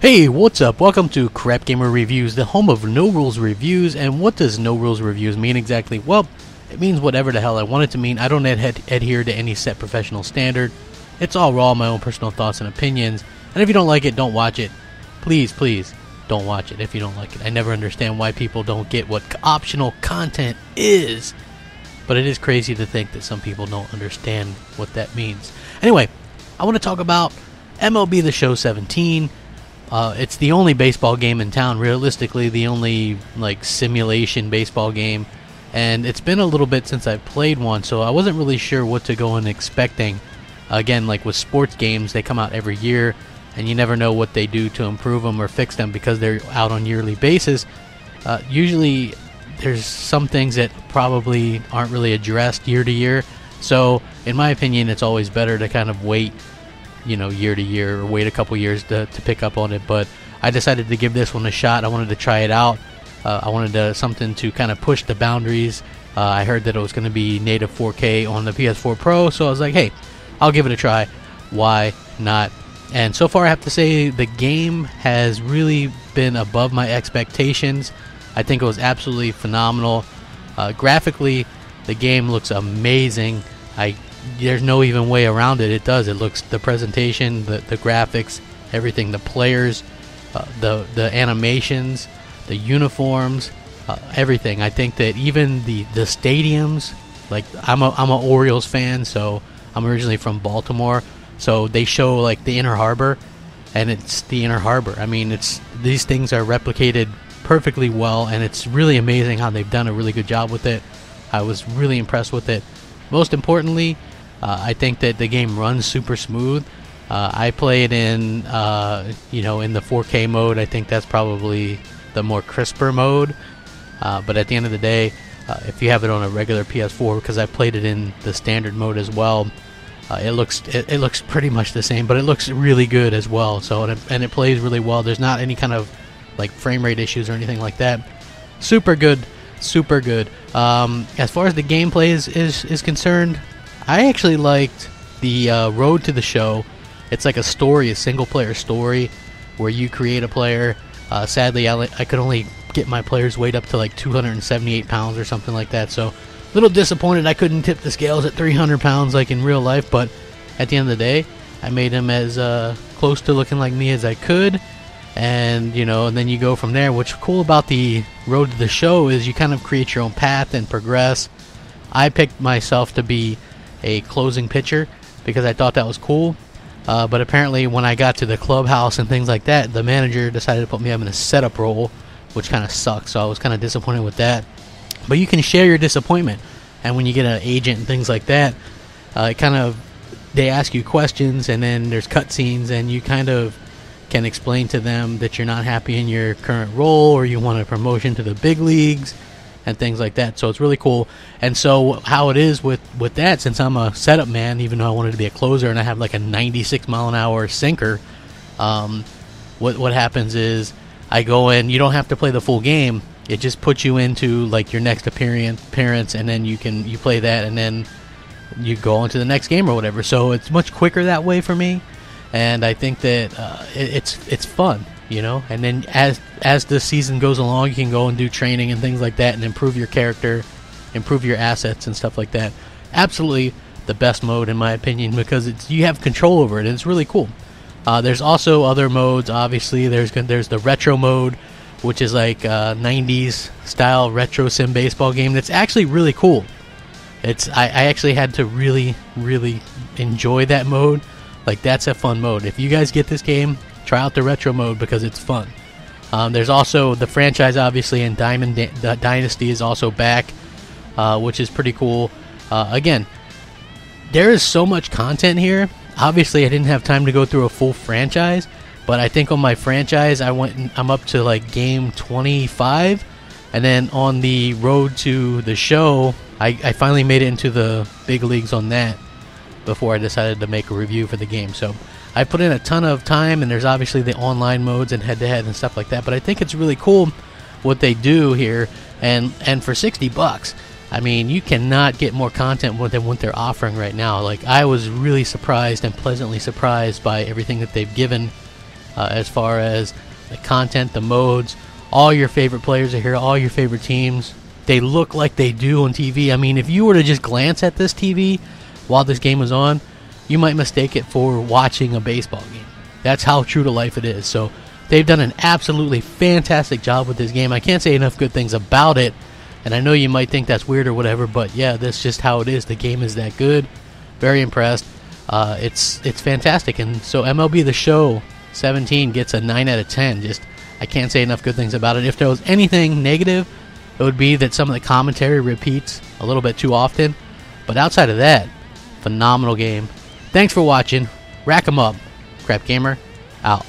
Hey, what's up? Welcome to Crapgamer Reviews, the home of no rules reviews. And what does no rules reviews mean exactly? Well, it means whatever the hell I want it to mean. I don't adhere to any set professional standard. It's all raw, my own personal thoughts and opinions. And if you don't like it, don't watch it. Please, please, don't watch it if you don't like it. I never understand why people don't get what optional content is. But it is crazy to think that some people don't understand what that means. Anyway, I want to talk about MLB The Show 17. It's the only baseball game in town, realistically the only simulation baseball game, and it's been a little bit since I've played one, so I wasn't really sure what to go in expecting. Again, like with sports games, they come out every year and you never know what they do to improve them or fix them because they're out on yearly basis. Usually there's some things that probably aren't really addressed year to year, so in my opinion it's always better to kind of wait year to year, or wait a couple years to pick up on it. But I decided to give this one a shot. I wanted to try it out. I wanted something to kind of push the boundaries. I heard that it was going to be native 4K on the PS4 Pro, so I was like, hey, I'll give it a try. Why not? And so far I have to say the game has really been above my expectations. I think it was absolutely phenomenal. Graphically, the game looks amazing. There's no even way around it. It does. It looks, the presentation, the graphics, everything, the players, the animations, the uniforms, everything. I think that even the stadiums, like I'm a Orioles fan, so I'm originally from Baltimore, so they show like the Inner Harbor, and it's the Inner Harbor. I mean, these things are replicated perfectly well, and it's really amazing how they've done a really good job with it. I was really impressed with it. Most importantly, I think that the game runs super smooth. I play it in, in the 4K mode. I think that's probably the more crisper mode. But at the end of the day, if you have it on a regular PS4, because I played it in the standard mode as well, it looks pretty much the same, but it looks really good as well. So and it plays really well. There's not any kind of frame rate issues or anything like that. Super good. Super good. As far as the gameplay is concerned, I actually liked the road to the show. It's like a story, a single player story where you create a player. Sadly, I could only get my player's weight up to like 278 pounds or something like that, so a little disappointed I couldn't tip the scales at 300 pounds like in real life. But at the end of the day, I made him as close to looking like me as I could. And and then you go from there. What's cool about the road to the show is you kind of create your own path and progress. I picked myself to be a closing pitcher because I thought that was cool. But apparently when I got to the clubhouse and things like that, the manager decided to put me up in a setup role, which kind of sucks. So I was kind of disappointed with that. But you can share your disappointment. And when you get an agent and things like that, they ask you questions, and then there's cutscenes, and you kind of can explain to them that you're not happy in your current role, or you want a promotion to the big leagues and things like that. So it's really cool. And so how it is with that, since I'm a setup man, even though I wanted to be a closer and I have like a 96 mile an hour sinker, what happens is I go in. You don't have to play the full game. It just puts you into like your next appearance, and then you play that, and then you go on to the next game or whatever. So it's much quicker that way for me. And I think that it's fun, And then as the season goes along, you can go and do training and things like that, and improve your character, improve your assets and stuff like that. Absolutely the best mode in my opinion, because you have control over it, and it's really cool. There's also other modes. Obviously, there's the retro mode, which is like 90s style retro sim baseball game. That's actually really cool. I actually had to really, really enjoy that mode. Like, that's a fun mode. If you guys get this game, try out the retro mode because it's fun. There's also the franchise, obviously, and Dynasty is also back, which is pretty cool. Again, there is so much content here. Obviously, I didn't have time to go through a full franchise, but I think on my franchise, I'm up to like game 25, and then on the road to the show, I finally made it into the big leagues on that before I decided to make a review for the game. So I put in a ton of time, and there's obviously the online modes and head-to-head and stuff like that, but I think it's really cool what they do here. And for $60, I mean, you cannot get more content than what they're offering right now. Like, I was really surprised and pleasantly surprised by everything that they've given as far as the content, the modes. All your favorite players are here, all your favorite teams. They look like they do on TV. I mean, if you were to just glance at this TV while this game was on, you might mistake it for watching a baseball game. That's how true to life it is. So they've done an absolutely fantastic job with this game. I can't say enough good things about it, and I know you might think that's weird or whatever, but yeah, that's just how it is. The game is that good. Very impressed. It's fantastic. And so MLB The Show 17 gets a 9 out of 10. Just, I can't say enough good things about it. If there was anything negative, it would be that some of the commentary repeats a little bit too often. But outside of that, phenomenal game. Thanks for watching. Rack 'em up. Crapgamer out.